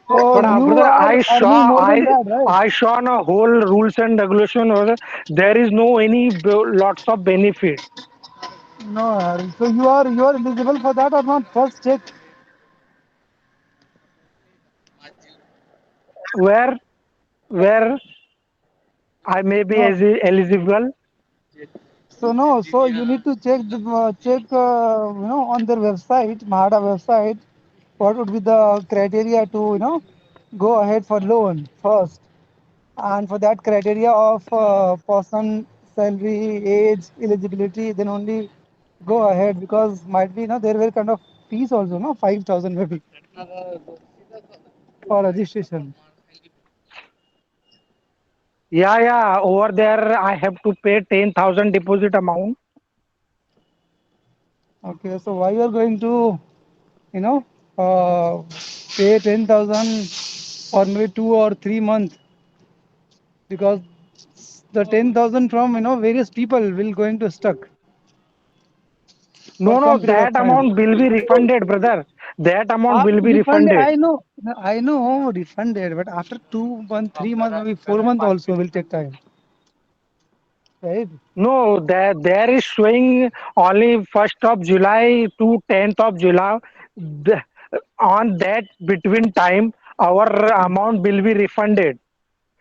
So But you brother, are earning more than that, right? I saw on a whole rules and regulation over there is no any lots of benefit. No. So you are eligible for that or not? First check. Where where I may be No. as eligible. So no. So you need to check the check on their website, Mahada website. What would be the criteria to go ahead for loan first? And for that criteria of person, salary, age, eligibility, then only go ahead because might be there were kind of fees also 5,000 maybe for registration. Yeah, yeah. Over there, I have to pay 10,000 deposit amount. Okay, so why you are going to you know uh, pay 10,000 for maybe 2 or 3 months because the 10,000 from various people will going to stuck for No, no, some period of that time. amount will be refunded, brother. That amount will be Refund, refunded. I know, refunded, but after 2 months, 3 months, maybe 4 months also will take time, right? No, there is showing only 1st of July to 10th of July. The, on that between time, our amount will be refunded.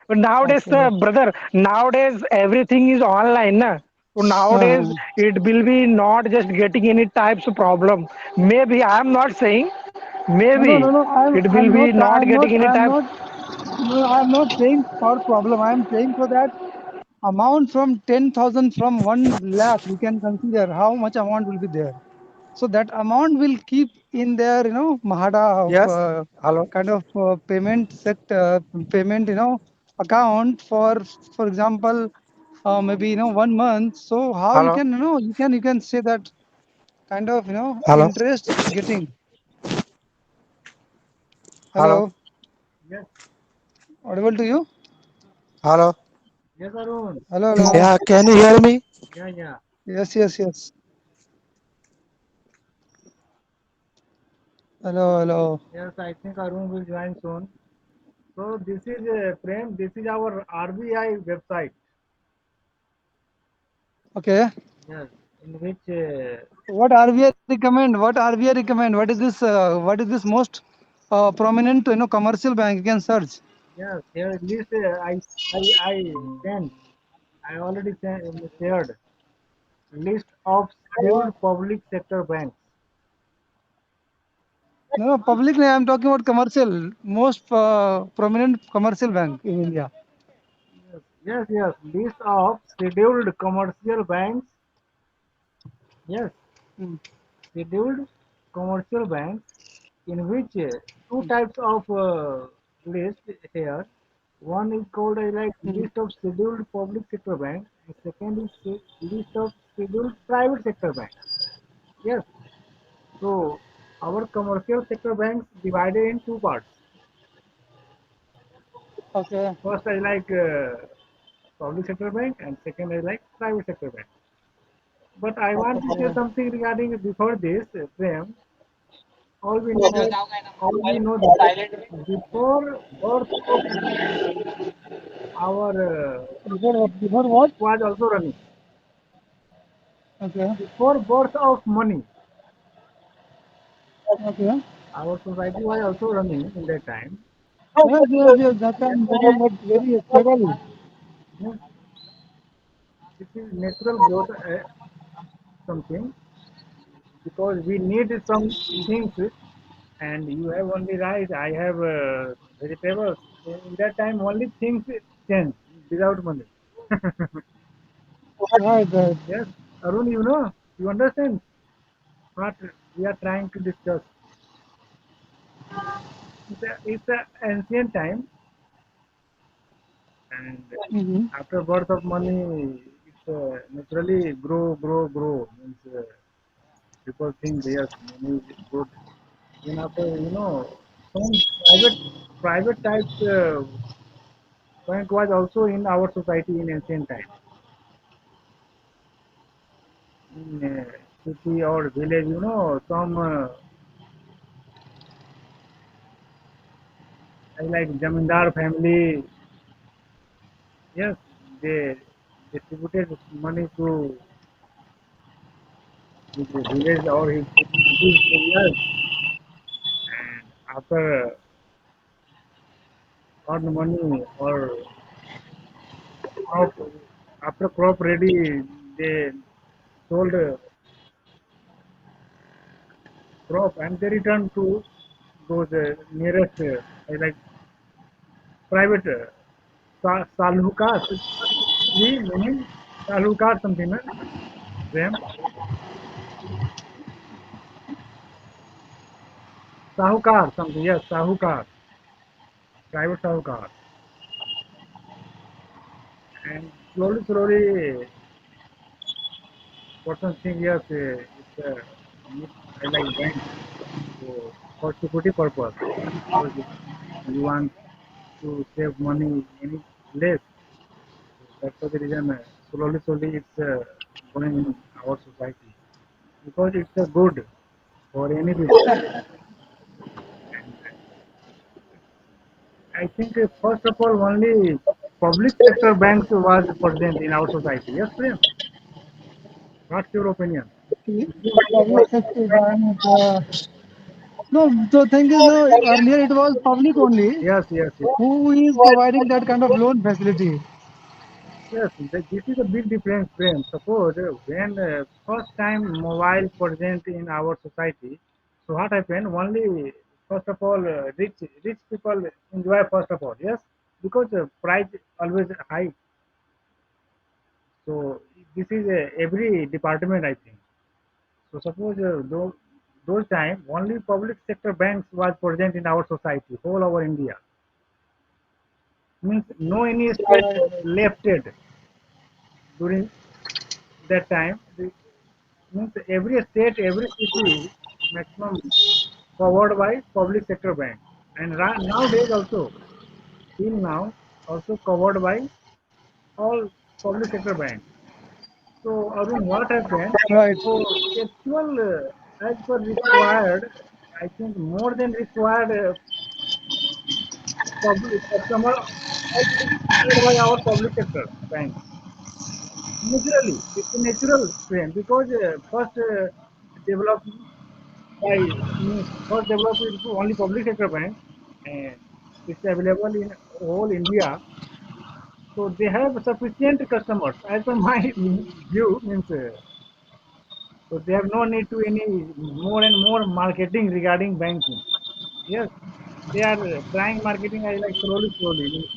But nowadays, Okay. brother, nowadays everything is online. Na? So nowadays Uh, it will be not just getting any types of problem. Maybe I am not saying, no, no, maybe no, no. it will be not getting any I'm type. not. No, I'm not saying for problem. I'm saying for that amount from 10,000 from 1 lakh. We can consider how much amount will be there. So that amount will keep in their Mahada Yes. Hello. kind of payment sector payment account for example maybe 1 month. So how you Hello. can you can say that kind of Hello. interest getting. Hello. Hello, Yes, audible to you? Hello. yes, Arun. Hello, hello. Yeah. Can you hear me? Yeah, yeah. Yes, yes, yes. Hello, hello. Yes, I think Arun will join soon. So this is Prem. This is our RBI website. Okay. Yes, in which What RBI recommend? What RBI recommend? What is this? What is this most prominent commercial bank? You can search. yes, here list I sent. I already shared list of Yeah. scheduled public sector banks. No, no, public. I'm talking about commercial. Most prominent commercial bank in India. Yes, yes, yes. List of scheduled commercial banks. Yes, Mm, scheduled commercial banks in which two mm, types of list here. One is called like mm. list of scheduled public sector banks, and second is list of scheduled private sector banks. Yes, so our commercial sector banks divided in two parts. Okay. First I like public sector bank, and second I like private sector bank. But I want to say Okay. something regarding before this, Prem. All we know Okay. that all we know that before birth of money, our Before what? was also running. Okay. Before birth of money, Okay. our society was also running in that time. Yes, yes, yes. That time was very struggle. Yes, this is natural growth something because we need some things and you have only rice. I have vegetables. In that time, only things change without money. Right, right. Yes, Arun, you understand what we are trying to discuss. It's a ancient time, and Hmm. after birth of money, it's naturally grow. Means people think yes, money is good. Then after some private type bank was also in our society in ancient time. In city or village, some like zamindar family, yes, they distributed money to his village or his areas, and after earn money or crop, after crop ready, they sold crop and they return to those nearest like private salhukar. What is the meaning? Salhukar something, na? Them sahukar something. Yes, sahukar, private sahukar, and slowly, person think yes, it's I like bank for security purpose because you want to save money any place. So that's for the reason slowly it's going in our society because it's good for any people. And I think first of all only public sector banks was present in our society. Yes, Prem. What's your opinion? Did you heard Public about sector bank? bank. No, the thing is, no, earlier it was public only Yes. who is providing that kind of loan facility. Yes, this is a big difference, Prem. Suppose when first time mobile present in our society, so what happened? Only first of all, rich people enjoy first of all, yes, because price always high. So this is every department, I think. So suppose those time only public sector banks was present in our society, whole over India. Means no any state Right, right. left it during that time. Means every state, every city, maximum covered by public sector bank. And nowadays also, till now, also covered by all public sector banks. So, Arun, what happened? Right. So, actual, as per required, I think more than required public customer already served by our public sector bank. Naturally, it's a natural trend because first development by means first developed it only public sector bank and it's available in whole India. So they have sufficient customers as per my view means so they have no need to any more and more marketing regarding banking. Yes, they are trying marketing I like slowly means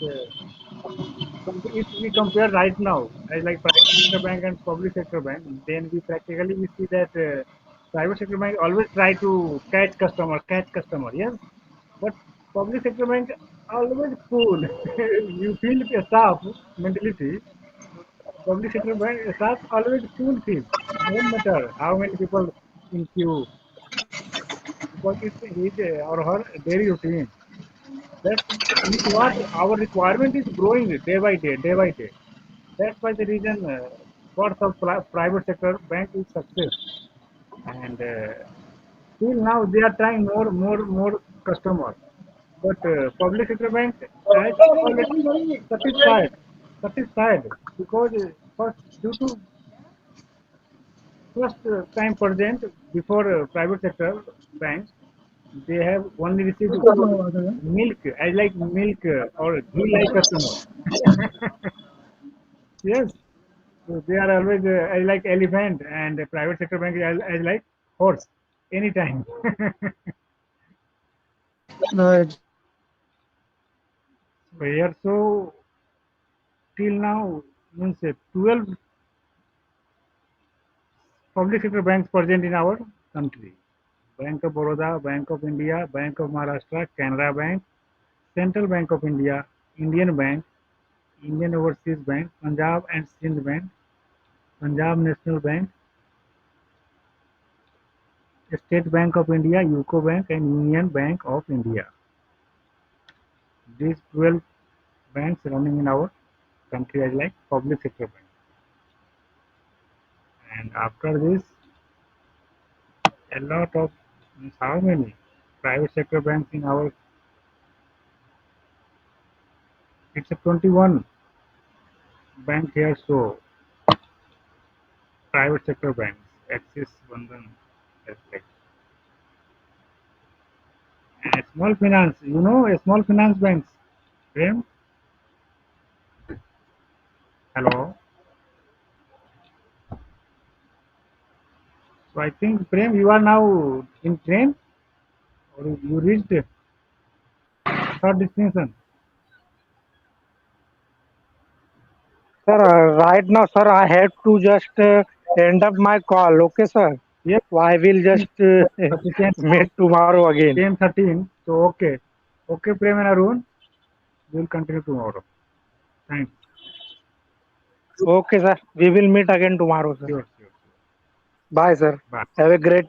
if we compare right now, as like private sector bank and public sector bank, then we see that private sector bank always try to catch customer, yes. But public sector bank always cool. You feel the staff mentality. Public sector bank staff always cool feel. Don't matter how many people in queue because it's his or her daily routine. That means what our requirement is growing day by day. That's why the reason worth of private sector bank is success. And till now they are trying more customers. But public sector bank, I think already satisfied because first due to first time present before private sector bank, they have only received milk. I like milk or ghee like customer. Yes. So they are always I like elephant and private sector bank I like horse anytime. Right. So here, so till now, means 12 public sector banks present in our country. Bank of Baroda, Bank of India, Bank of Maharashtra, Canara Bank, Central Bank of India, Indian Bank, Indian Overseas Bank, Punjab and Sindh Bank, Punjab National Bank, State Bank of India, UCO Bank and Union Bank of India. These 12 banks running in our country as like public sector banks. And after this, a lot of, means how many private sector banks in our, it's a 21 bank here, so private sector banks, Axis, Bandhan, that's like. And small finance, small finance banks. Prem, hello. So I think Prem, you are now in train or you reached third destination. Sir, right now, sir, I have to just end up my call. Okay, sir. Yes, I will just 10:30, meet tomorrow again. 10:13. So okay, okay, Prem and Arun, we will continue tomorrow. Thanks. Okay, sir. We will meet again tomorrow, sir. Sure, sure, sure. Bye, sir. Bye. Have a great